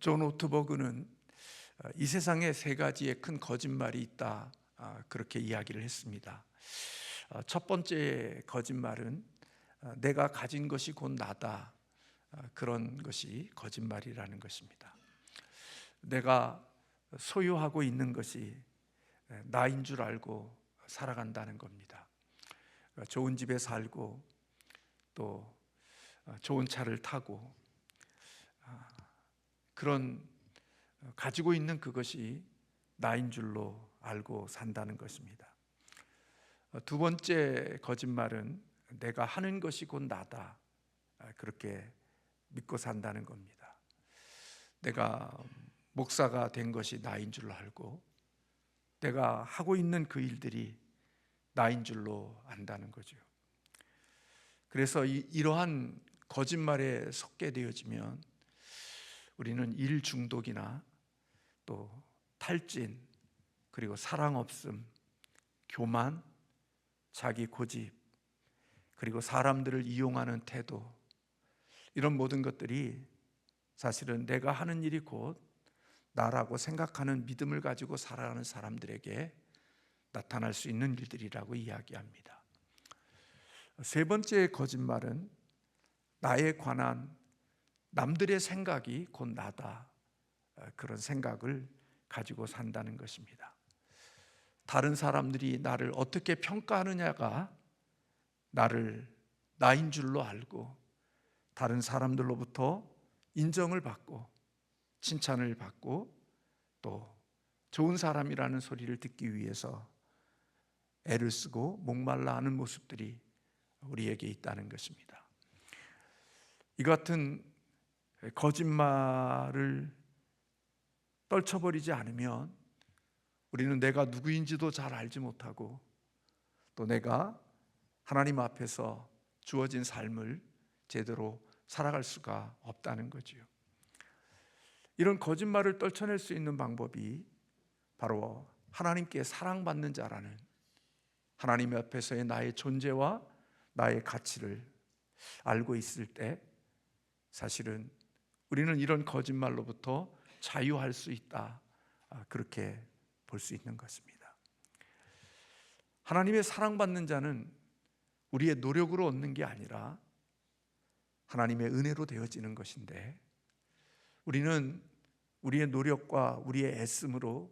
존 오트버그는 이 세상에 세 가지의 큰 거짓말이 있다, 그렇게 이야기를 했습니다. 첫 번째 거짓말은 내가 가진 것이 곧 나다, 그런 것이 거짓말이라는 것입니다. 내가 소유하고 있는 것이 나인 줄 알고 살아간다는 겁니다. 좋은 집에 살고 또 좋은 차를 타고 그런 가지고 있는 그것이 나인 줄로 알고 산다는 것입니다. 두 번째 거짓말은 내가 하는 것이 곧 나다, 그렇게 믿고 산다는 겁니다. 내가 목사가 된 것이 나인 줄로 알고 내가 하고 있는 그 일들이 나인 줄로 안다는 거죠. 그래서 이러한 거짓말에 속게 되어지면 우리는 일 중독이나 또 탈진, 그리고 사랑 없음, 교만, 자기 고집, 그리고 사람들을 이용하는 태도, 이런 모든 것들이 사실은 내가 하는 일이 곧 나라고 생각하는 믿음을 가지고 살아가는 사람들에게 나타날 수 있는 일들이라고 이야기합니다. 세 번째 거짓말은 나에 관한 남들의 생각이 곧 나다, 그런 생각을 가지고 산다는 것입니다. 다른 사람들이 나를 어떻게 평가하느냐가 나인 줄로 알고 다른 사람들로부터 인정을 받고 칭찬을 받고 또 좋은 사람이라는 소리를 듣기 위해서 애를 쓰고 목말라 하는 모습들이 우리에게 있다는 것입니다. 이 같은 거짓말을 떨쳐버리지 않으면 우리는 내가 누구인지도 잘 알지 못하고 또 내가 하나님 앞에서 주어진 삶을 제대로 살아갈 수가 없다는 거지요. 이런 거짓말을 떨쳐낼 수 있는 방법이 바로 하나님께 사랑받는 자라는 하나님 앞에서의 나의 존재와 나의 가치를 알고 있을 때 사실은 우리는 이런 거짓말로부터 자유할 수 있다, 그렇게 볼 수 있는 것입니다. 하나님의 사랑받는 자는 우리의 노력으로 얻는 게 아니라 하나님의 은혜로 되어지는 것인데 우리는 우리의 노력과 우리의 애씀으로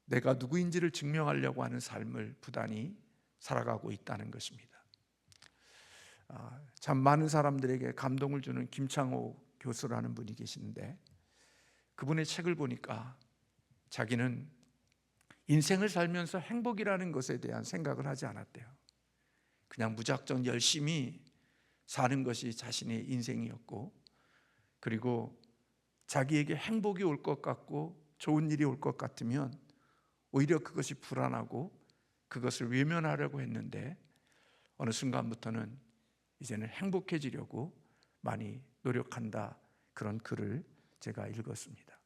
내가 누구인지를 증명하려고 하는 삶을 부단히 살아가고 있다는 것입니다. 참 많은 사람들에게 감동을 주는 김창호 교수라는 분이 계시는데 그분의 책을 보니까 자기는 인생을 살면서 행복이라는 것에 대한 생각을 하지 않았대요. 그냥 무작정 열심히 사는 것이 자신의 인생이었고 그리고 자기에게 행복이 올 것 같고 좋은 일이 올 것 같으면 오히려 그것이 불안하고 그것을 외면하려고 했는데 어느 순간부터는 이제는 행복해지려고 많이 노력한다, 그런 글을 제가 읽었습니다.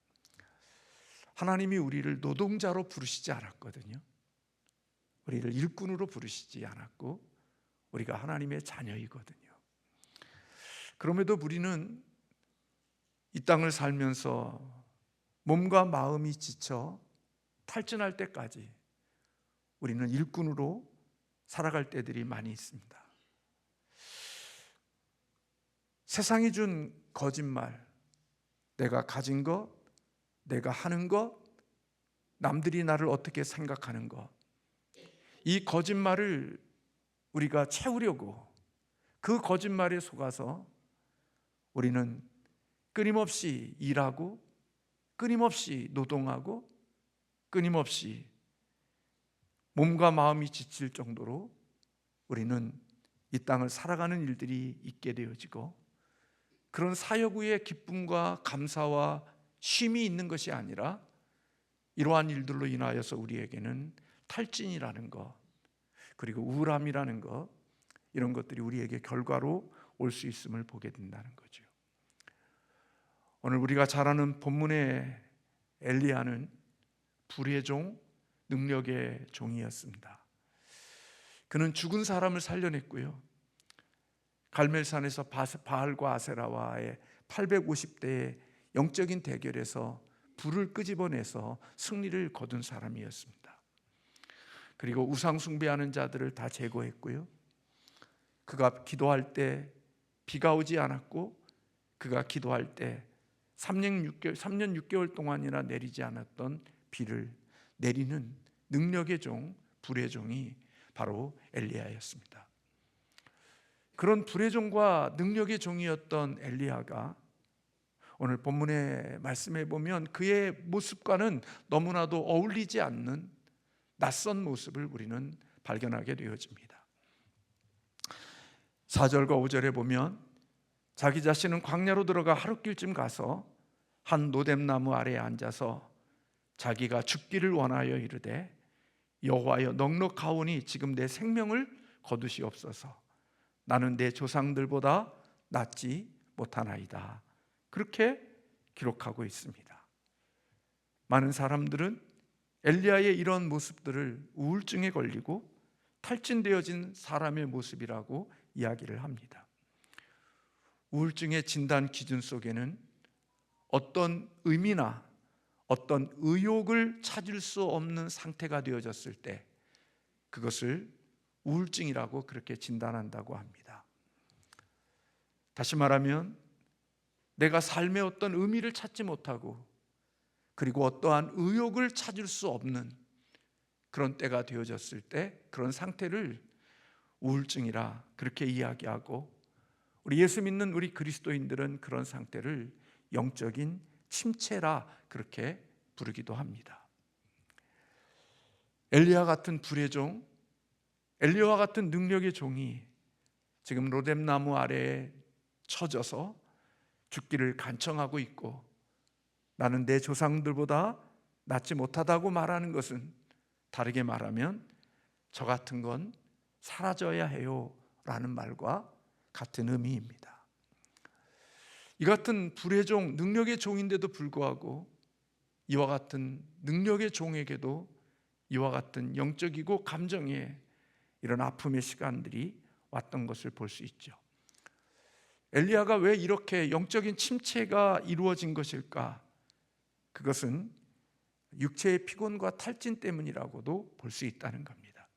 하나님이 우리를 노동자로 부르시지 않았거든요. 우리를 일꾼으로 부르시지 않았고 우리가 하나님의 자녀이거든요. 그럼에도 우리는 이 땅을 살면서 몸과 마음이 지쳐 탈진할 때까지 우리는 일꾼으로 살아갈 때들이 많이 있습니다. 세상이 준 거짓말, 내가 가진 것, 내가 하는 것, 남들이 나를 어떻게 생각하는 것, 이 거짓말을 우리가 채우려고 그 거짓말에 속아서 우리는 끊임없이 일하고 끊임없이 노동하고 끊임없이 몸과 마음이 지칠 정도로 우리는 이 땅을 살아가는 일들이 있게 되어지고 그런 사역 후에 기쁨과 감사와 쉼이 있는 것이 아니라 이러한 일들로 인하여서 우리에게는 탈진이라는 것, 그리고 우울함이라는 것, 이런 것들이 우리에게 결과로 올 수 있음을 보게 된다는 거죠. 오늘 우리가 잘 아는 본문의 엘리야는 불의 종, 능력의 종이었습니다. 그는 죽은 사람을 살려냈고요, 갈멜산에서 바알과 아세라와의 850대의 영적인 대결에서 불을 끄집어내서 승리를 거둔 사람이었습니다. 그리고 우상 숭배하는 자들을 다 제거했고요. 그가 기도할 때 비가 오지 않았고, 그가 기도할 때 3년 6개월 동안이나 내리지 않았던 비를 내리는 능력의 종, 불의 종이 바로 엘리야였습니다. 그런 불의 종과 능력의 종이었던 엘리야가 오늘 본문의 말씀에 보면 그의 모습과는 너무나도 어울리지 않는 낯선 모습을 우리는 발견하게 되어집니다. 4절과 5절에 보면 자기 자신은 광야로 들어가 하룻길쯤 가서 한 노뎀나무 아래에 앉아서 자기가 죽기를 원하여 이르되 여호와여 넉넉하오니 지금 내 생명을 거두시옵소서. 나는 내 조상들보다 낫지 못하나이다. 그렇게 기록하고 있습니다. 많은 사람들은 엘리야의 이런 모습들을 우울증에 걸리고 탈진되어진 사람의 모습이라고 이야기를 합니다. 우울증의 진단 기준 속에는 어떤 의미나 어떤 의욕을 찾을 수 없는 상태가 되어졌을 때 그것을 우울증이라고 그렇게 진단한다고 합니다. 다시 말하면 내가 삶의 어떤 의미를 찾지 못하고 그리고 어떠한 의욕을 찾을 수 없는 그런 때가 되어졌을 때 그런 상태를 우울증이라 그렇게 이야기하고, 우리 예수 믿는 우리 그리스도인들은 그런 상태를 영적인 침체라 그렇게 부르기도 합니다. 엘리야 같은 불의 종, 엘리야와 같은 능력의 종이 지금 로뎀나무 아래에 처져서 죽기를 간청하고 있고, 나는 내 조상들보다 낫지 못하다고 말하는 것은 다르게 말하면 저 같은 건 사라져야 해요 라는 말과 같은 의미입니다. 이 같은 불의 종, 능력의 종인데도 불구하고 이와 같은 능력의 종에게도 이와 같은 영적이고 감정의 이런 아픔의 시간들이 왔던 것을 볼 수 있죠. 엘리야가 왜 이렇게 영적인 침체가 이루어진 것일까? 그것은 육체의 피곤과 탈진 때문이라고도 볼 수 있다는 겁니다.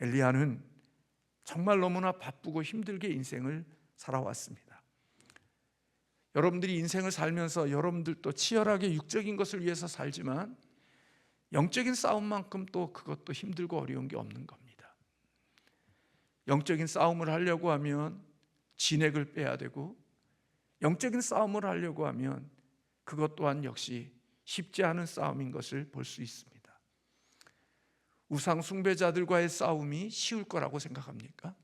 엘리야는 정말 너무나 바쁘고 힘들게 인생을 살아왔습니다. 여러분들이 인생을 살면서 여러분들도 치열하게 육적인 것을 위해서 살지만 영적인 싸움만큼 또 그것도 힘들고 어려운 게 없는 겁니다. 영적인 싸움을 하려고 하면 진액을 빼야 되고, 영적인 싸움을 하려고 하면 그것 또한 역시 쉽지 않은 싸움인 것을 볼 수 있습니다. 우상 숭배자들과의 싸움이 쉬울 거라고 생각합니까?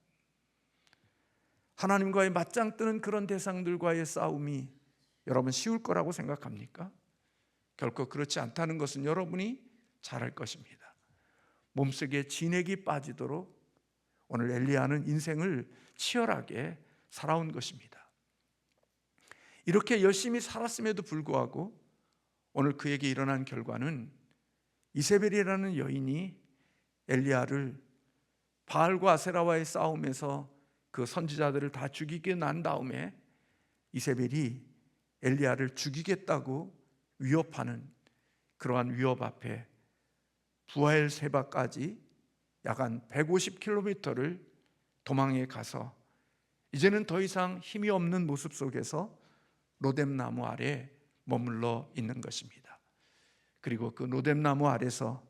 하나님과의 맞짱 뜨는 그런 대상들과의 싸움이 여러분 쉬울 거라고 생각합니까? 결코 그렇지 않다는 것은 여러분이 잘 알 것입니다. 몸속에 진액이 빠지도록 오늘 엘리야는 인생을 치열하게 살아온 것입니다. 이렇게 열심히 살았음에도 불구하고 오늘 그에게 일어난 결과는 이세벨이라는 여인이 엘리야를 바알과 아세라와의 싸움에서 그 선지자들을 다 죽이게 난 다음에 이세벨이 엘리야를 죽이겠다고 위협하는 그러한 위협 앞에 부엘세바까지 약 한 150km를 도망해 가서 이제는 더 이상 힘이 없는 모습 속에서 로뎀나무 아래 머물러 있는 것입니다. 그리고 그 로뎀나무 아래서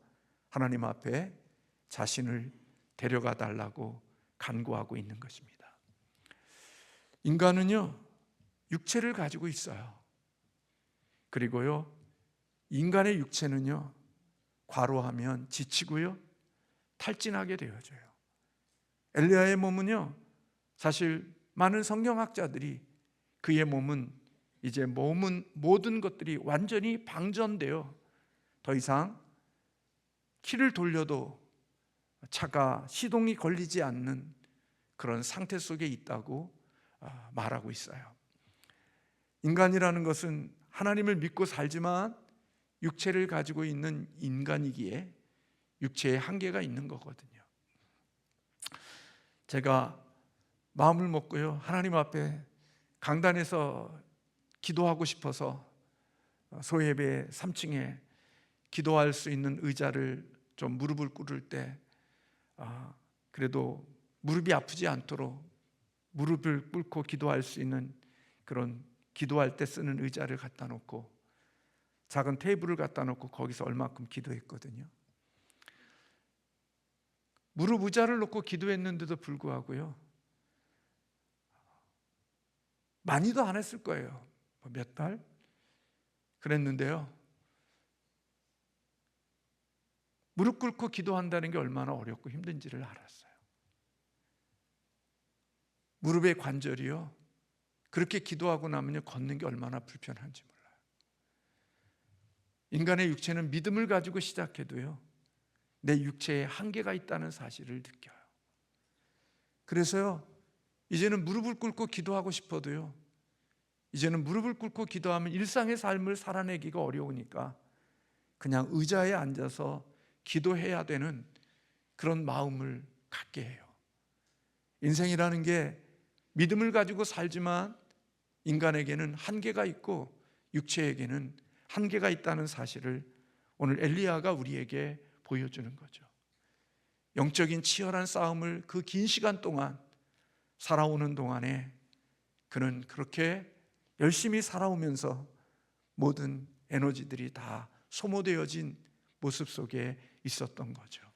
하나님 앞에 자신을 데려가 달라고 간구하고 있는 것입니다. 인간은요, 육체를 가지고 있어요. 그리고요, 인간의 육체는요, 과로하면 지치고요, 탈진하게 되어져요. 엘리야의 몸은요, 사실 많은 성경학자들이 그의 몸은 이제 모든 것들이 완전히 방전되어 더 이상 키를 돌려도 차가 시동이 걸리지 않는 그런 상태 속에 있다고 말하고 있어요. 인간이라는 것은 하나님을 믿고 살지만 육체를 가지고 있는 인간이기에 육체에 한계가 있는 거거든요. 제가 마음을 먹고요, 하나님 앞에 강단에서 기도하고 싶어서 소예배 3층에 기도할 수 있는 의자를 좀 무릎을 꿇을 때 그래도 무릎이 아프지 않도록 무릎을 꿇고 기도할 수 있는 그런 기도할 때 쓰는 의자를 갖다 놓고 작은 테이블을 갖다 놓고 거기서 얼마큼 기도했거든요. 무릎 의자를 놓고 기도했는데도 불구하고요, 많이도 안 했을 거예요. 몇 달? 그랬는데요, 무릎 꿇고 기도한다는 게 얼마나 어렵고 힘든지를 알았어요. 무릎의 관절이요, 그렇게 기도하고 나면요, 걷는 게 얼마나 불편한지 몰라요. 인간의 육체는 믿음을 가지고 시작해도요, 내 육체에 한계가 있다는 사실을 느껴요. 그래서요, 이제는 무릎을 꿇고 기도하고 싶어도요, 이제는 무릎을 꿇고 기도하면 일상의 삶을 살아내기가 어려우니까 그냥 의자에 앉아서 기도해야 되는 그런 마음을 갖게 해요. 인생이라는 게 믿음을 가지고 살지만 인간에게는 한계가 있고 육체에게는 한계가 있다는 사실을 오늘 엘리야가 우리에게 보여주는 거죠. 영적인 치열한 싸움을 그 긴 시간 동안 살아오는 동안에 그는 그렇게 열심히 살아오면서 모든 에너지들이 다 소모되어진 모습 속에 있었던 거죠.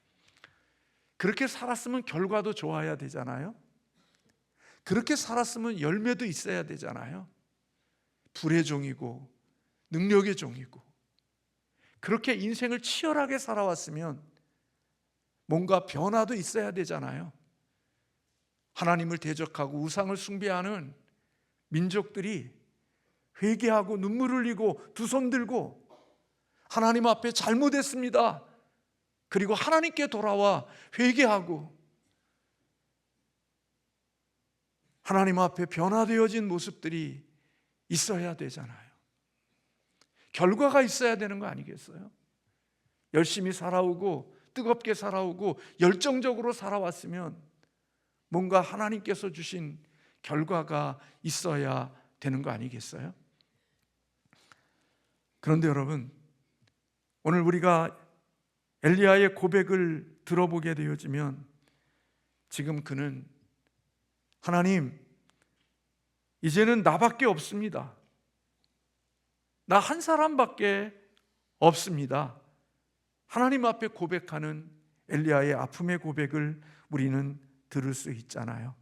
그렇게 살았으면 결과도 좋아야 되잖아요. 그렇게 살았으면 열매도 있어야 되잖아요. 불의 종이고 능력의 종이고 그렇게 인생을 치열하게 살아왔으면 뭔가 변화도 있어야 되잖아요. 하나님을 대적하고 우상을 숭배하는 민족들이 회개하고 눈물 흘리고 두 손 들고 하나님 앞에 잘못했습니다, 그리고 하나님께 돌아와 회개하고 하나님 앞에 변화되어진 모습들이 있어야 되잖아요. 결과가 있어야 되는 거 아니겠어요? 열심히 살아오고 뜨겁게 살아오고 열정적으로 살아왔으면 뭔가 하나님께서 주신 결과가 있어야 되는 거 아니겠어요? 그런데 여러분, 오늘 우리가 엘리야의 고백을 들어보게 되어지면 지금 그는 하나님, 이제는 나밖에 없습니다. 나 한 사람밖에 없습니다. 하나님 앞에 고백하는 엘리야의 아픔의 고백을 우리는 들을 수 있잖아요.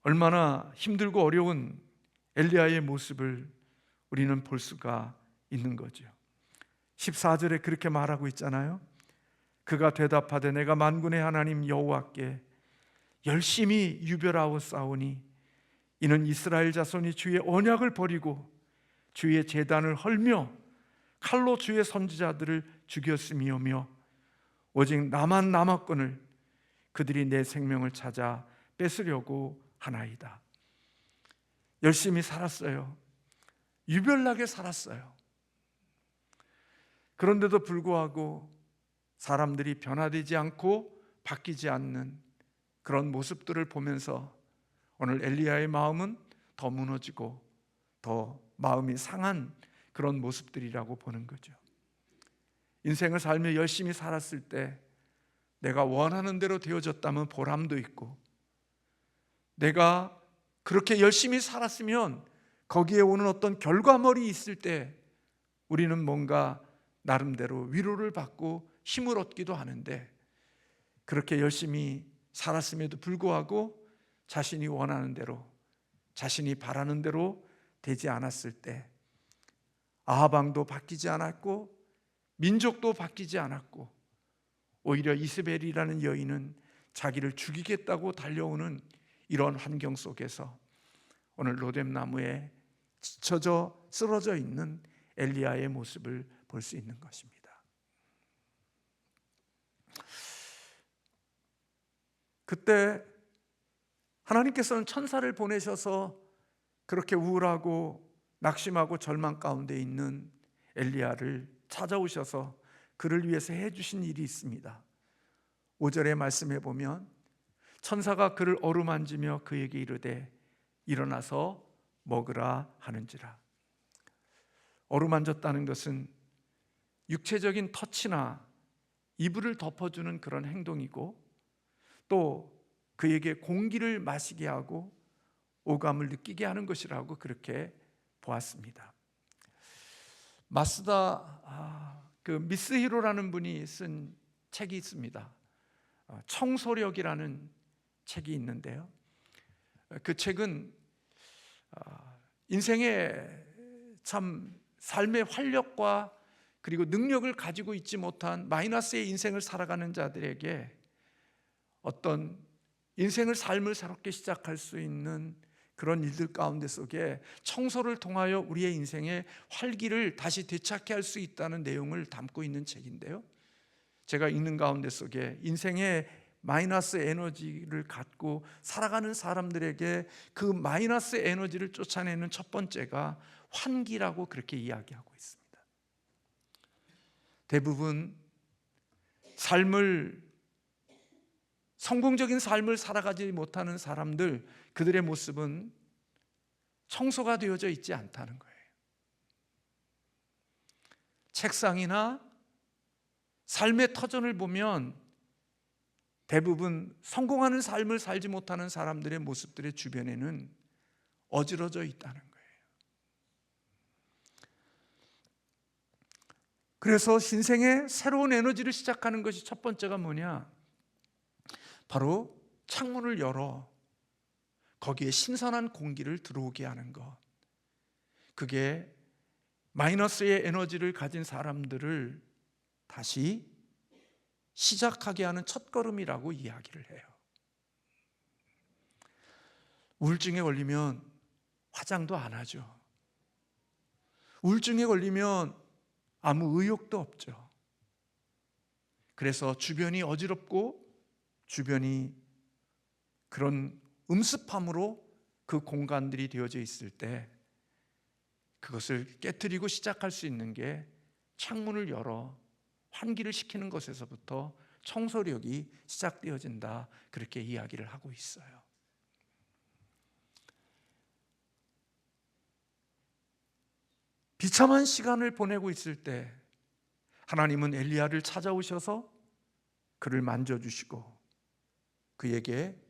얼마나 힘들고 어려운 엘리야의 모습을 우리는 볼 수가 있는 거죠. 14절에 그렇게 말하고 있잖아요. 그가 대답하되 내가 만군의 하나님 여호와께 열심히 유별하옵사오니 이는 이스라엘 자손이 주의 언약을 버리고 주의 제단을 헐며 칼로 주의 선지자들을 죽였음이오며 오직 나만 남았거늘 그들이 내 생명을 찾아 뺏으려고 하나이다. 열심히 살았어요. 유별나게 살았어요. 그런데도 불구하고 사람들이 변화되지 않고 바뀌지 않는 그런 모습들을 보면서 오늘 엘리야의 마음은 더 무너지고 더 마음이 상한 그런 모습들이라고 보는 거죠. 인생을 살며 열심히 살았을 때 내가 원하는 대로 되어졌다면 보람도 있고, 내가 그렇게 열심히 살았으면 거기에 오는 어떤 결과물이 있을 때 우리는 뭔가 나름대로 위로를 받고 힘을 얻기도 하는데, 그렇게 열심히 살았음에도 불구하고 자신이 원하는 대로, 자신이 바라는 대로 되지 않았을 때 아합 왕도 바뀌지 않았고 민족도 바뀌지 않았고 오히려 이세벨이라는 여인은 자기를 죽이겠다고 달려오는 이런 환경 속에서 오늘 로뎀나무에 지쳐져 쓰러져 있는 엘리야의 모습을 볼 수 있는 것입니다. 그때 하나님께서는 천사를 보내셔서 그렇게 우울하고 낙심하고 절망 가운데 있는 엘리야를 찾아오셔서 그를 위해서 해주신 일이 있습니다. 5절에 말씀해 보면 천사가 그를 어루만지며 그에게 이르되 일어나서 먹으라 하는지라. 어루만졌다는 것은 육체적인 터치나 이불을 덮어주는 그런 행동이고, 또 그에게 공기를 마시게 하고 오감을 느끼게 하는 것이라고 그렇게 보았습니다. 마스다 미스 히로라는 분이 쓴 책이 있습니다. 청소력이라는 책이 있는데요, 그 책은 인생의 참 삶의 활력과 그리고 능력을 가지고 있지 못한 마이너스의 인생을 살아가는 자들에게 어떤 인생을 삶을 새롭게 시작할 수 있는 그런 일들 가운데 속에 청소를 통하여 우리의 인생의 활기를 다시 되찾게 할 수 있다는 내용을 담고 있는 책인데요, 제가 읽는 가운데 속에 인생의 마이너스 에너지를 갖고 살아가는 사람들에게 그 마이너스 에너지를 쫓아내는 첫 번째가 환기라고 그렇게 이야기하고 있습니다. 대부분 성공적인 삶을 살아가지 못하는 사람들, 그들의 모습은 청소가 되어져 있지 않다는 거예요. 책상이나 삶의 터전을 보면 대부분 성공하는 삶을 살지 못하는 사람들의 모습들의 주변에는 어지러져 있다는 거예요. 그래서 신생의 새로운 에너지를 시작하는 것이 첫 번째가 뭐냐? 바로 창문을 열어 거기에 신선한 공기를 들어오게 하는 것. 그게 마이너스의 에너지를 가진 사람들을 다시 시작하게 하는 첫걸음이라고 이야기를 해요. 우울증에 걸리면 화장도 안 하죠. 우울증에 걸리면 아무 의욕도 없죠. 그래서 주변이 어지럽고 주변이 그런 음습함으로 그 공간들이 되어져 있을 때 그것을 깨트리고 시작할 수 있는 게 창문을 열어 환기를 시키는 것에서부터 청소력이 시작되어진다, 그렇게 이야기를 하고 있어요. 비참한 시간을 보내고 있을 때 하나님은 엘리야를 찾아오셔서 그를 만져주시고 그에게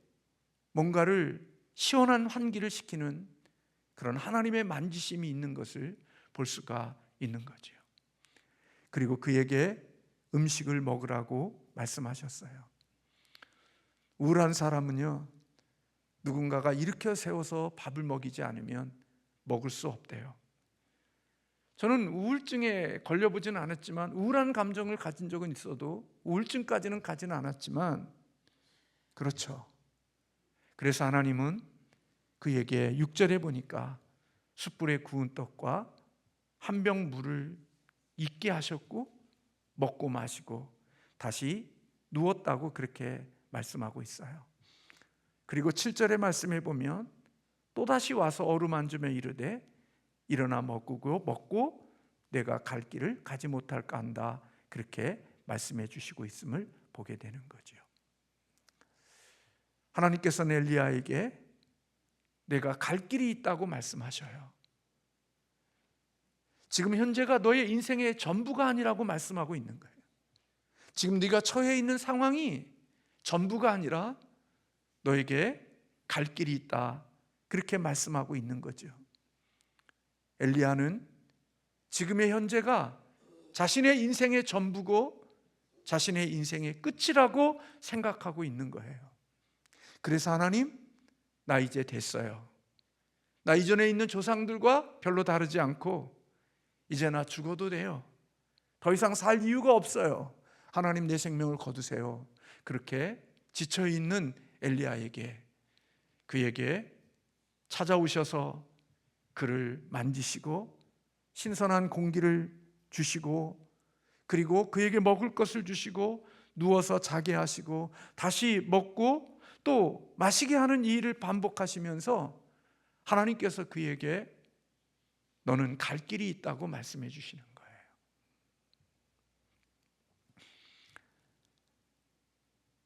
뭔가를 시원한 환기를 시키는 그런 하나님의 만지심이 있는 것을 볼 수가 있는 거죠. 그리고 그에게 음식을 먹으라고 말씀하셨어요. 우울한 사람은요, 누군가가 일으켜 세워서 밥을 먹이지 않으면 먹을 수 없대요. 저는 우울증에 걸려보지는 않았지만, 우울한 감정을 가진 적은 있어도 우울증까지는 가지는 않았지만, 그렇죠. 그래서 하나님은 그에게 6절에 보니까 숯불에 구운 떡과 한 병 물을 있게 하셨고 먹고 마시고 다시 누웠다고 그렇게 말씀하고 있어요. 그리고 7절의 말씀에 보면 또다시 와서 어루만지며 이르되 일어나 먹고 내가 갈 길을 가지 못할까 한다, 그렇게 말씀해 주시고 있음을 보게 되는 거죠. 하나님께서는 엘리야에게 내가 갈 길이 있다고 말씀하셔요. 지금 현재가 너의 인생의 전부가 아니라고 말씀하고 있는 거예요. 지금 네가 처해 있는 상황이 전부가 아니라 너에게 갈 길이 있다, 그렇게 말씀하고 있는 거죠. 엘리야는 지금의 현재가 자신의 인생의 전부고 자신의 인생의 끝이라고 생각하고 있는 거예요. 그래서 하나님, 나 이제 됐어요. 나 이전에 있는 조상들과 별로 다르지 않고 이제 나 죽어도 돼요. 더 이상 살 이유가 없어요. 하나님, 내 생명을 거두세요. 그렇게 지쳐있는 엘리야에게, 그에게 찾아오셔서 그를 만지시고 신선한 공기를 주시고 그리고 그에게 먹을 것을 주시고 누워서 자게 하시고 다시 먹고 또 마시게 하는 이 일을 반복하시면서 하나님께서 그에게 너는 갈 길이 있다고 말씀해 주시는 거예요.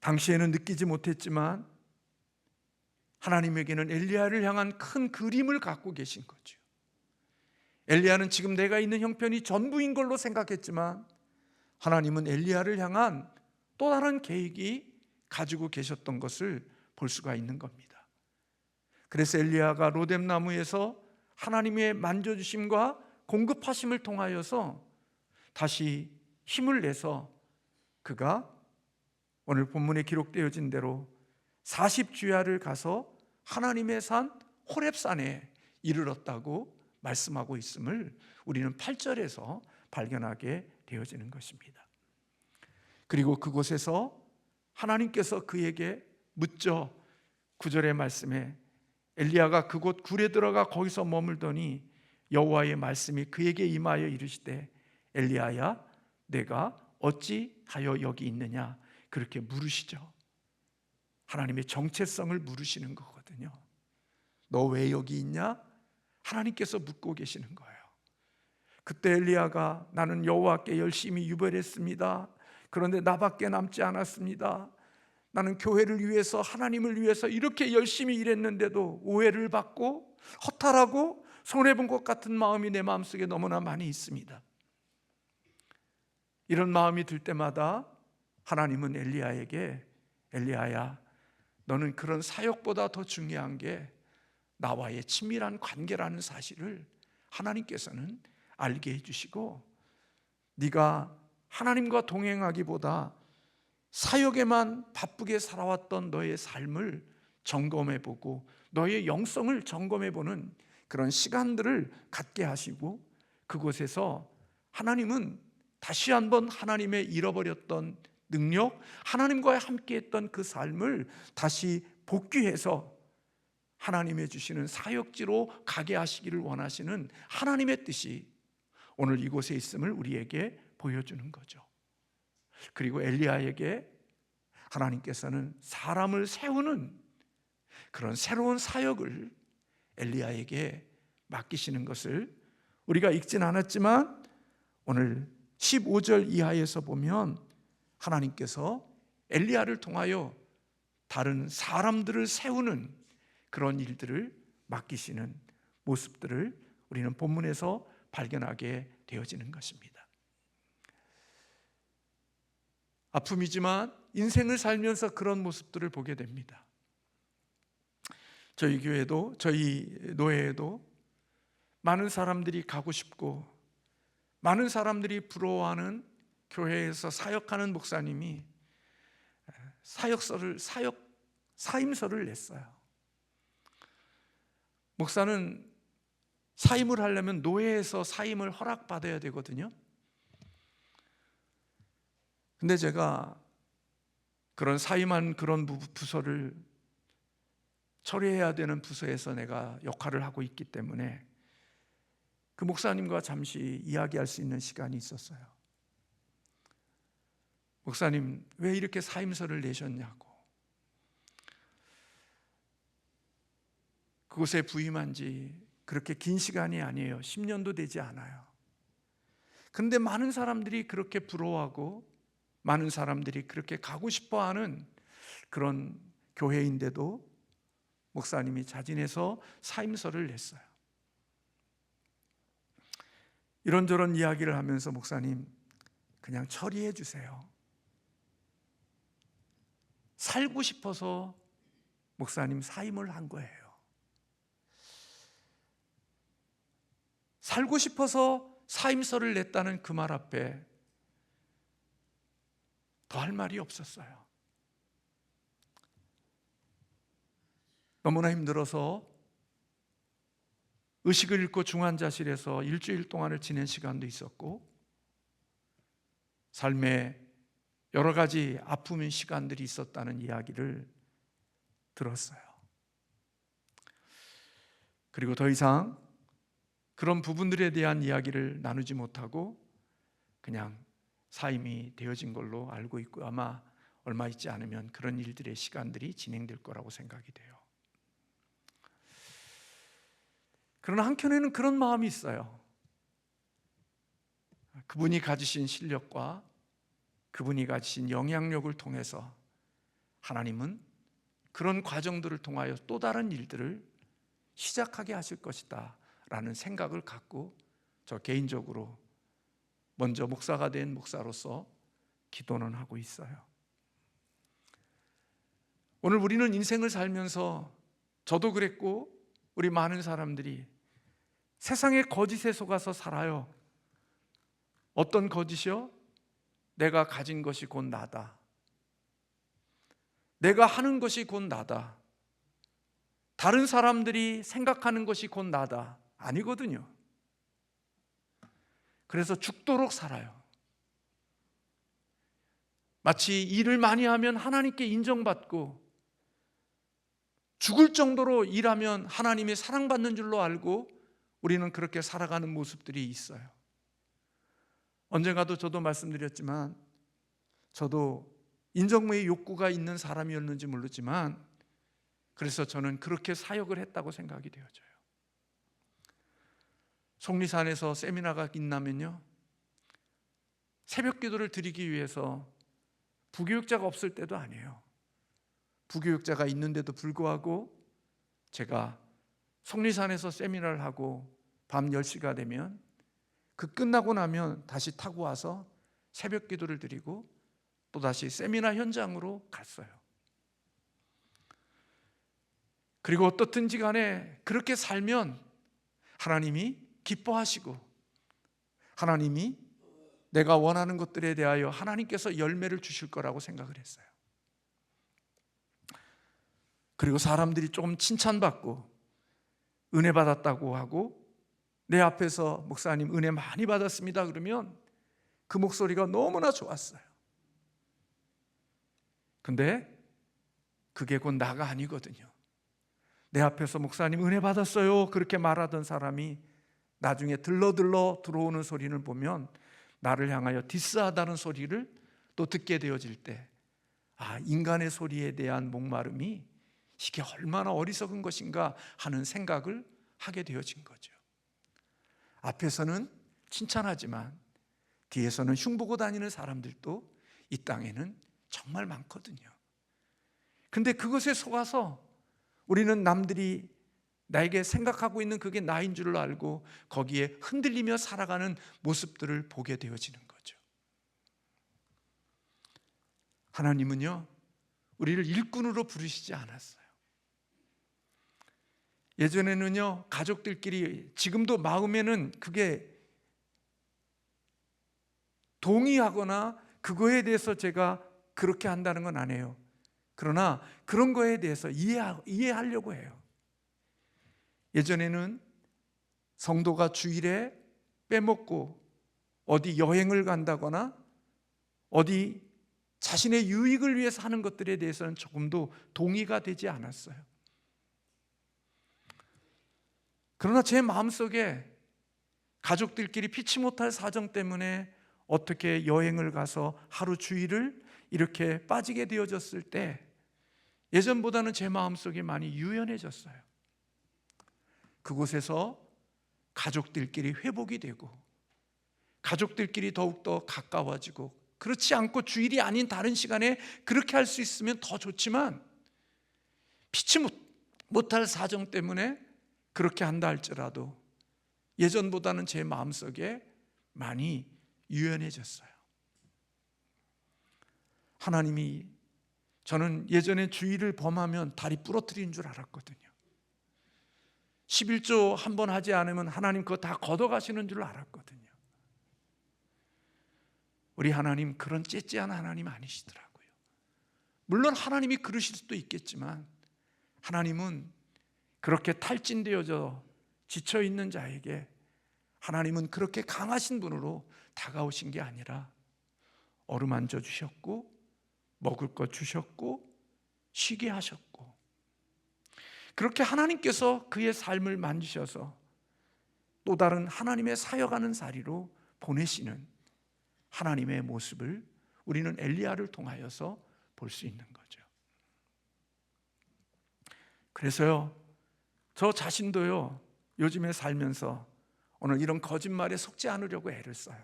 당시에는 느끼지 못했지만 하나님에게는 엘리야를 향한 큰 그림을 갖고 계신 거죠. 엘리야는 지금 내가 있는 형편이 전부인 걸로 생각했지만 하나님은 엘리야를 향한 또 다른 계획이 가지고 계셨던 것을 볼 수가 있는 겁니다. 그래서 엘리야가 로뎀나무에서 하나님의 만져주심과 공급하심을 통하여서 다시 힘을 내서 그가 오늘 본문에 기록되어진 대로 40주야를 가서 하나님의 산 호렙산에 이르렀다고 말씀하고 있음을 우리는 8절에서 발견하게 되어지는 것입니다. 그리고 그곳에서 하나님께서 그에게 묻죠. 9절의 말씀에 엘리야가 그곳 굴에 들어가 거기서 머물더니 여호와의 말씀이 그에게 임하여 이르시되 엘리야야 내가 어찌하여 여기 있느냐 그렇게 물으시죠. 하나님의 정체성을 물으시는 거거든요. 너 왜 여기 있냐? 하나님께서 묻고 계시는 거예요. 그때 엘리야가 나는 여호와께 열심히 유별했습니다. 그런데 나밖에 남지 않았습니다. 나는 교회를 위해서 하나님을 위해서 이렇게 열심히 일했는데도 오해를 받고 허탈하고 손해본 것 같은 마음이 내 마음속에 너무나 많이 있습니다. 이런 마음이 들 때마다 하나님은 엘리야에게 엘리야야 너는 그런 사역보다 더 중요한 게 나와의 친밀한 관계라는 사실을 하나님께서는 알게 해주시고 네가 하나님과 동행하기보다 사역에만 바쁘게 살아왔던 너의 삶을 점검해보고 너의 영성을 점검해보는 그런 시간들을 갖게 하시고 그곳에서 하나님은 다시 한번 하나님의 잃어버렸던 능력, 하나님과 함께했던 그 삶을 다시 복귀해서 하나님의 주시는 사역지로 가게 하시기를 원하시는 하나님의 뜻이 오늘 이곳에 있음을 우리에게 보여주는 거죠. 그리고 엘리야에게 하나님께서는 사람을 세우는 그런 새로운 사역을 엘리야에게 맡기시는 것을 우리가 읽진 않았지만 오늘 15절 이하에서 보면 하나님께서 엘리야를 통하여 다른 사람들을 세우는 그런 일들을 맡기시는 모습들을 우리는 본문에서 발견하게 되어지는 것입니다. 아픔이지만 인생을 살면서 그런 모습들을 보게 됩니다. 저희 교회도 저희 노예에도 많은 사람들이 가고 싶고 많은 사람들이 부러워하는 교회에서 사역하는 목사님이 사임서를 냈어요. 목사는 사임을 하려면 노예에서 사임을 허락받아야 되거든요. 근데 제가 그런 사임한 그런 부서를 처리해야 되는 부서에서 내가 역할을 하고 있기 때문에 그 목사님과 잠시 이야기할 수 있는 시간이 있었어요. 목사님, 왜 이렇게 사임서를 내셨냐고. 그곳에 부임한 지 그렇게 긴 시간이 아니에요. 10년도 되지 않아요. 그런데 많은 사람들이 그렇게 부러워하고 많은 사람들이 그렇게 가고 싶어하는 그런 교회인데도 목사님이 자진해서 사임서를 냈어요. 이런저런 이야기를 하면서 목사님 그냥 처리해 주세요. 살고 싶어서 목사님 사임을 한 거예요. 살고 싶어서 사임서를 냈다는 그 말 앞에 더 할 말이 없었어요. 너무나 힘들어서 의식을 잃고 중환자실에서 일주일 동안을 지낸 시간도 있었고 삶에 여러 가지 아픔의 시간들이 있었다는 이야기를 들었어요. 그리고 더 이상 그런 부분들에 대한 이야기를 나누지 못하고 그냥 사임이 되어진 걸로 알고 있고 아마 얼마 있지 않으면 그런 일들의 시간들이 진행될 거라고 생각이 돼요. 그러나 한켠에는 그런 마음이 있어요. 그분이 가지신 실력과 그분이 가지신 영향력을 통해서 하나님은 그런 과정들을 통하여 또 다른 일들을 시작하게 하실 것이다 라는 생각을 갖고 저 개인적으로 먼저 목사가 된 목사로서 기도는 하고 있어요. 오늘 우리는 인생을 살면서 저도 그랬고 우리 많은 사람들이 세상의 거짓에 속아서 살아요. 어떤 거짓이요? 내가 가진 것이 곧 나다. 내가 하는 것이 곧 나다. 다른 사람들이 생각하는 것이 곧 나다. 아니거든요. 그래서 죽도록 살아요. 마치 일을 많이 하면 하나님께 인정받고 죽을 정도로 일하면 하나님의 사랑받는 줄로 알고 우리는 그렇게 살아가는 모습들이 있어요. 언젠가도 저도 말씀드렸지만 저도 인정의 욕구가 있는 사람이었는지 모르지만 그래서 저는 그렇게 사역을 했다고 생각이 되어져요. 속리산에서 세미나가 있나면요, 새벽 기도를 드리기 위해서 부교육자가 없을 때도 아니에요. 부교육자가 있는데도 불구하고 제가 속리산에서 세미나를 하고 밤 10시가 되면 그 끝나고 나면 다시 타고 와서 새벽 기도를 드리고 또다시 세미나 현장으로 갔어요. 그리고 어떻든지 간에 그렇게 살면 하나님이 기뻐하시고 하나님이 내가 원하는 것들에 대하여 하나님께서 열매를 주실 거라고 생각을 했어요. 그리고 사람들이 조금 칭찬받고 은혜 받았다고 하고 내 앞에서 목사님 은혜 많이 받았습니다 그러면 그 목소리가 너무나 좋았어요. 근데 그게 곧 나가 아니거든요. 내 앞에서 목사님 은혜 받았어요 그렇게 말하던 사람이 나중에 들러 들어오는 소리를 보면 나를 향하여 디스하다는 소리를 또 듣게 되어질 때 인간의 소리에 대한 목마름이 이게 얼마나 어리석은 것인가 하는 생각을 하게 되어진 거죠. 앞에서는 칭찬하지만 뒤에서는 흉보고 다니는 사람들도 이 땅에는 정말 많거든요. 근데 그것에 속아서 우리는 남들이 나에게 생각하고 있는 그게 나인 줄 알고 거기에 흔들리며 살아가는 모습들을 보게 되어지는 거죠. 하나님은요, 우리를 일꾼으로 부르시지 않았어요. 예전에는요, 가족들끼리, 지금도 마음에는 그게 동의하거나 그거에 대해서 제가 그렇게 한다는 건 아니에요. 그러나 그런 거에 대해서 이해하려고 해요. 예전에는 성도가 주일에 빼먹고 어디 여행을 간다거나 어디 자신의 유익을 위해서 하는 것들에 대해서는 조금도 동의가 되지 않았어요. 그러나 제 마음속에 가족들끼리 피치 못할 사정 때문에 어떻게 여행을 가서 하루 주일을 이렇게 빠지게 되어졌을 때 예전보다는 제 마음속이 많이 유연해졌어요. 그곳에서 가족들끼리 회복이 되고 가족들끼리 더욱더 가까워지고, 그렇지 않고 주일이 아닌 다른 시간에 그렇게 할 수 있으면 더 좋지만 피치 못할 사정 때문에 그렇게 한다 할지라도 예전보다는 제 마음속에 많이 유연해졌어요. 하나님이, 저는 예전에 주일을 범하면 다리 부러뜨리는 줄 알았거든요. 11조 한 번 하지 않으면 하나님 그거 다 걷어가시는 줄 알았거든요. 우리 하나님 그런 째째한 하나님 아니시더라고요. 물론 하나님이 그러실 수도 있겠지만 하나님은 그렇게 탈진되어져 지쳐있는 자에게 하나님은 그렇게 강하신 분으로 다가오신 게 아니라 어루만져 주셨고 먹을 것 주셨고 쉬게 하셨고, 그렇게 하나님께서 그의 삶을 만지셔서 또 다른 하나님의 사역하는 자리로 보내시는 하나님의 모습을 우리는 엘리야를 통하여서 볼 수 있는 거죠. 그래서요, 저 자신도요, 요즘에 살면서 오늘 이런 거짓말에 속지 않으려고 애를 써요.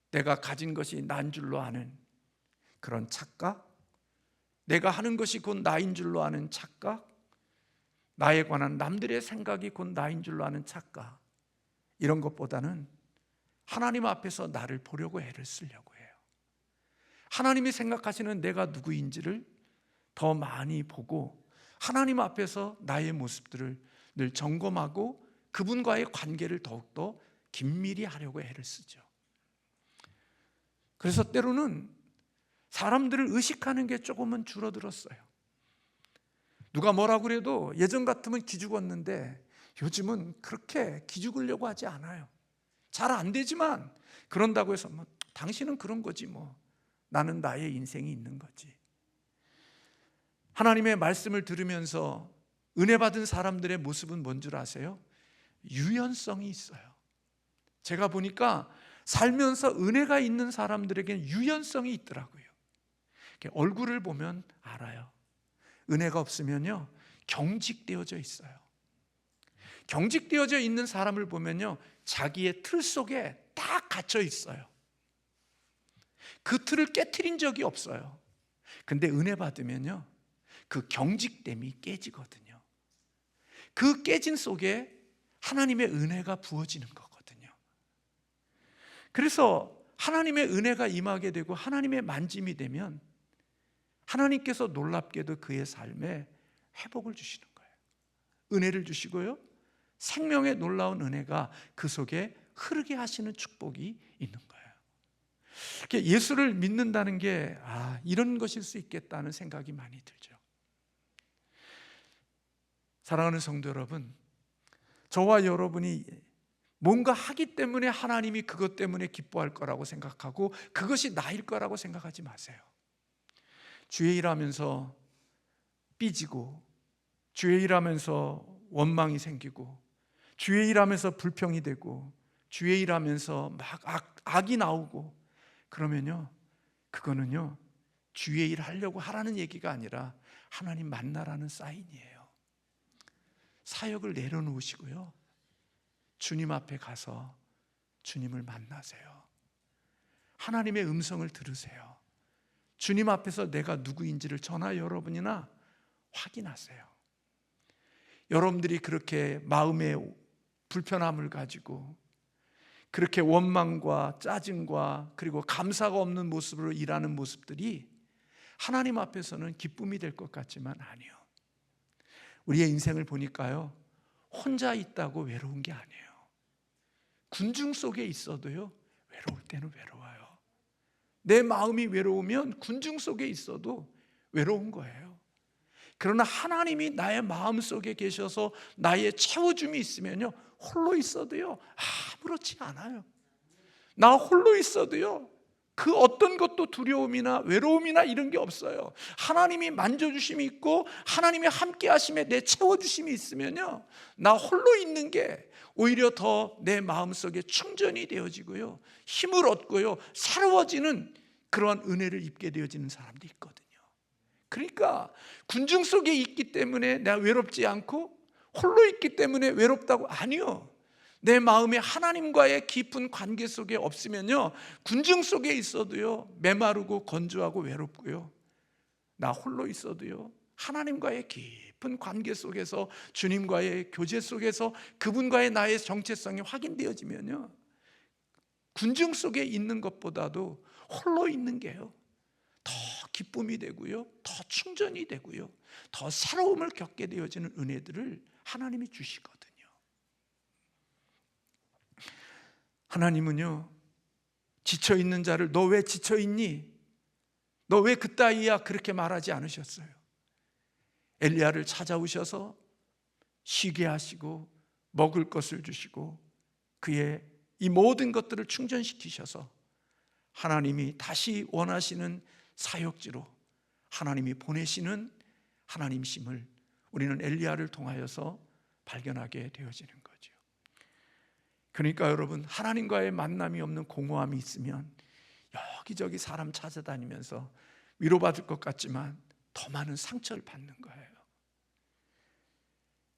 내가 가진 것이 난 줄로 아는 그런 착각, 내가 하는 것이 곧 나인 줄로 아는 착각, 나에 관한 남들의 생각이 곧 나인 줄로 아는 착각, 이런 것보다는 하나님 앞에서 나를 보려고 애를 쓰려고 해요. 하나님이 생각하시는 내가 누구인지를 더 많이 보고 하나님 앞에서 나의 모습들을 늘 점검하고 그분과의 관계를 더욱더 긴밀히 하려고 애를 쓰죠. 그래서 때로는 사람들을 의식하는 게 조금은 줄어들었어요. 누가 뭐라고 그래도 예전 같으면 기죽었는데 요즘은 그렇게 기죽으려고 하지 않아요. 잘 안 되지만 그런다고 해서 뭐 당신은 그런 거지 뭐, 나는 나의 인생이 있는 거지. 하나님의 말씀을 들으면서 은혜 받은 사람들의 모습은 뭔 줄 아세요? 유연성이 있어요. 제가 보니까 살면서 은혜가 있는 사람들에게는 유연성이 있더라고요. 얼굴을 보면 알아요. 은혜가 없으면요, 경직되어져 있어요. 경직되어져 있는 사람을 보면요, 자기의 틀 속에 딱 갇혀 있어요. 그 틀을 깨트린 적이 없어요. 근데 은혜 받으면요, 그 경직됨이 깨지거든요. 그 깨진 속에 하나님의 은혜가 부어지는 거거든요. 그래서 하나님의 은혜가 임하게 되고 하나님의 만짐이 되면 하나님께서 놀랍게도 그의 삶에 회복을 주시는 거예요. 은혜를 주시고요, 생명의 놀라운 은혜가 그 속에 흐르게 하시는 축복이 있는 거예요. 예수를 믿는다는 게 이런 것일 수 있겠다는 생각이 많이 들죠. 사랑하는 성도 여러분, 저와 여러분이 뭔가 하기 때문에 하나님이 그것 때문에 기뻐할 거라고 생각하고 그것이 나일 거라고 생각하지 마세요. 주의 일하면서 삐지고, 주의 일하면서 원망이 생기고, 주의 일하면서 불평이 되고, 주의 일하면서 막 악이 나오고, 그러면요, 그거는요, 주의 일 하려고 하라는 얘기가 아니라 하나님 만나라는 사인이에요. 사역을 내려놓으시고요, 주님 앞에 가서 주님을 만나세요. 하나님의 음성을 들으세요. 주님 앞에서 내가 누구인지를 저나 여러분이나 확인하세요. 여러분들이 그렇게 마음의 불편함을 가지고 그렇게 원망과 짜증과 그리고 감사가 없는 모습으로 일하는 모습들이 하나님 앞에서는 기쁨이 될 것 같지만 아니요. 우리의 인생을 보니까요, 혼자 있다고 외로운 게 아니에요. 군중 속에 있어도요, 외로울 때는 외로워요. 내 마음이 외로우면 군중 속에 있어도 외로운 거예요. 그러나 하나님이 나의 마음 속에 계셔서 나의 채워줌이 있으면요, 홀로 있어도요 아무렇지 않아요. 나 홀로 있어도요 그 어떤 것도 두려움이나 외로움이나 이런 게 없어요. 하나님이 만져주심이 있고 하나님이 함께 하심에 내 채워주심이 있으면요, 나 홀로 있는 게 오히려 더 내 마음속에 충전이 되어지고요, 힘을 얻고요, 새로워지는 그러한 은혜를 입게 되어지는 사람도 있거든요. 그러니까 군중 속에 있기 때문에 내가 외롭지 않고 홀로 있기 때문에 외롭다고, 아니요. 내 마음에 하나님과의 깊은 관계 속에 없으면요, 군중 속에 있어도요 메마르고 건조하고 외롭고요, 나 홀로 있어도요 하나님과의 깊은 관계 속에서 주님과의 교제 속에서 그분과의 나의 정체성이 확인되어지면요, 군중 속에 있는 것보다도 홀로 있는 게요 더 기쁨이 되고요, 더 충전이 되고요, 더 새로움을 겪게 되어지는 은혜들을 하나님이 주시거든요. 하나님은요, 지쳐있는 자를 너 왜 지쳐있니? 너 왜 그따위야? 그렇게 말하지 않으셨어요. 엘리야를 찾아오셔서 쉬게 하시고 먹을 것을 주시고 그의 이 모든 것들을 충전시키셔서 하나님이 다시 원하시는 사역지로 하나님이 보내시는 하나님심을 우리는 엘리야를 통하여서 발견하게 되어지는 거죠. 그러니까 여러분, 하나님과의 만남이 없는 공허함이 있으면 여기저기 사람 찾아다니면서 위로받을 것 같지만 더 많은 상처를 받는 거예요.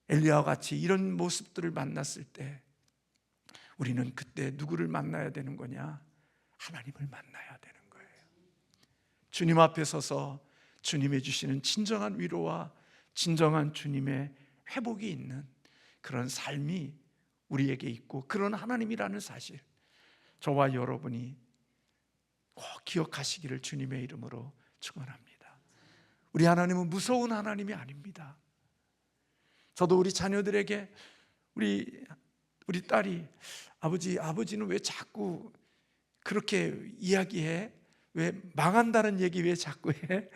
엘리야와 같이 이런 모습들을 만났을 때 우리는 그때 누구를 만나야 되는 거냐? 하나님을 만나야 되는 거예요. 주님 앞에 서서 주님의 주시는 진정한 위로와 진정한 주님의 회복이 있는 그런 삶이 우리에게 있고, 그런 하나님이라는 사실, 저와 여러분이 꼭 기억하시기를 주님의 이름으로 축원합니다. 우리 하나님은 무서운 하나님이 아닙니다. 저도 우리 자녀들에게 우리 딸이 아버지는 왜 자꾸 그렇게 이야기해? 왜 망한다는 얘기 왜 자꾸 해?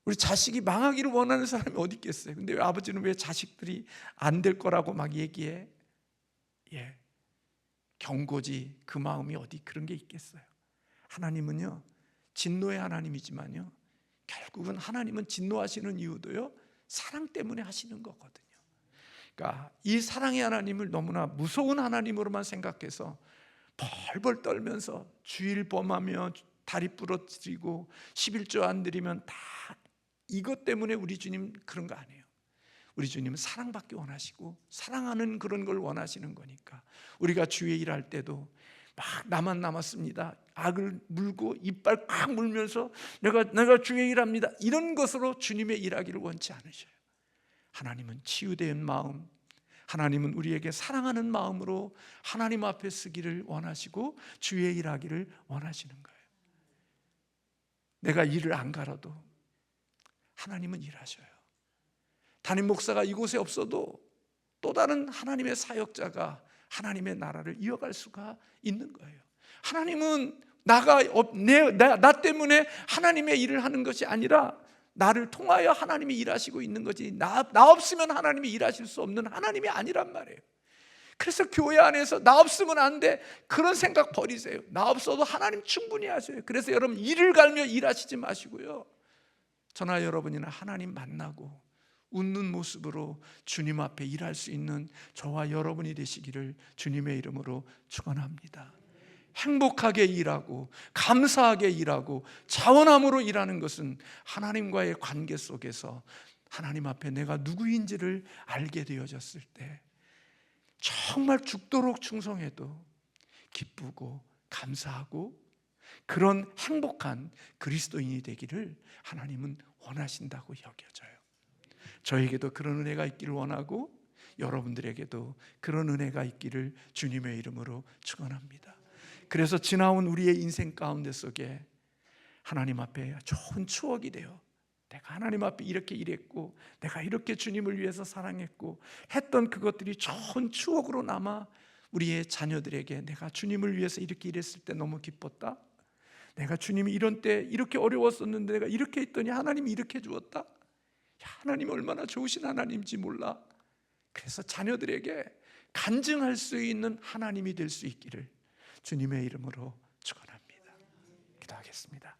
우리 자식이 망하기를 원하는 사람이 어디 있겠어요? 근데 왜 아버지는 왜 자식들이 안 될 거라고 막 얘기해? 예, 경고지. 그 마음이 어디 그런 게 있겠어요? 하나님은요, 진노의 하나님이지만요, 결국은 하나님은 진노하시는 이유도요, 사랑 때문에 하시는 거거든요. 그러니까 이 사랑의 하나님을 너무나 무서운 하나님으로만 생각해서 벌벌 떨면서 주일 범하며 다리 부러뜨리고 11조 안 드리면 다 이것 때문에 우리 주님 그런 거 아니에요. 우리 주님은 사랑받기 원하시고 사랑하는 그런 걸 원하시는 거니까, 우리가 주의 일할 때도 막 나만 남았습니다, 악을 물고 이빨 꽉 물면서 내가 주의 일합니다, 이런 것으로 주님의 일하기를 원치 않으셔요. 하나님은 치유된 마음, 하나님은 우리에게 사랑하는 마음으로 하나님 앞에 서기를 원하시고 주의 일하기를 원하시는 거예요. 내가 일을 안 갈아도 하나님은 일하셔요. 담임 목사가 이곳에 없어도 또 다른 하나님의 사역자가 하나님의 나라를 이어갈 수가 있는 거예요. 하나님은 나 때문에 하나님의 일을 하는 것이 아니라 나를 통하여 하나님이 일하시고 있는 거지, 나 없으면 하나님이 일하실 수 없는 하나님이 아니란 말이에요. 그래서 교회 안에서 나 없으면 안 돼, 그런 생각 버리세요. 나 없어도 하나님 충분히 하셔요. 그래서 여러분, 일을 갈며 일하시지 마시고요, 저나 여러분이나 하나님 만나고 웃는 모습으로 주님 앞에 일할 수 있는 저와 여러분이 되시기를 주님의 이름으로 축원합니다. 행복하게 일하고 감사하게 일하고 자원함으로 일하는 것은 하나님과의 관계 속에서 하나님 앞에 내가 누구인지를 알게 되어졌을 때 정말 죽도록 충성해도 기쁘고 감사하고 그런 행복한 그리스도인이 되기를 하나님은 원하신다고 여겨져요. 저에게도 그런 은혜가 있기를 원하고 여러분들에게도 그런 은혜가 있기를 주님의 이름으로 축원합니다. 그래서 지나온 우리의 인생 가운데 속에 하나님 앞에 좋은 추억이 돼요. 내가 하나님 앞에 이렇게 일했고 내가 이렇게 주님을 위해서 사랑했고 했던 그것들이 좋은 추억으로 남아 우리의 자녀들에게 내가 주님을 위해서 이렇게 일했을 때 너무 기뻤다, 내가 주님이 이런 때 이렇게 어려웠었는데 내가 이렇게 했더니 하나님이 이렇게 주었다, 하나님 얼마나 좋으신 하나님인지 몰라. 그래서 자녀들에게 간증할 수 있는 하나님이 될 수 있기를 주님의 이름으로 축원합니다. 기도하겠습니다.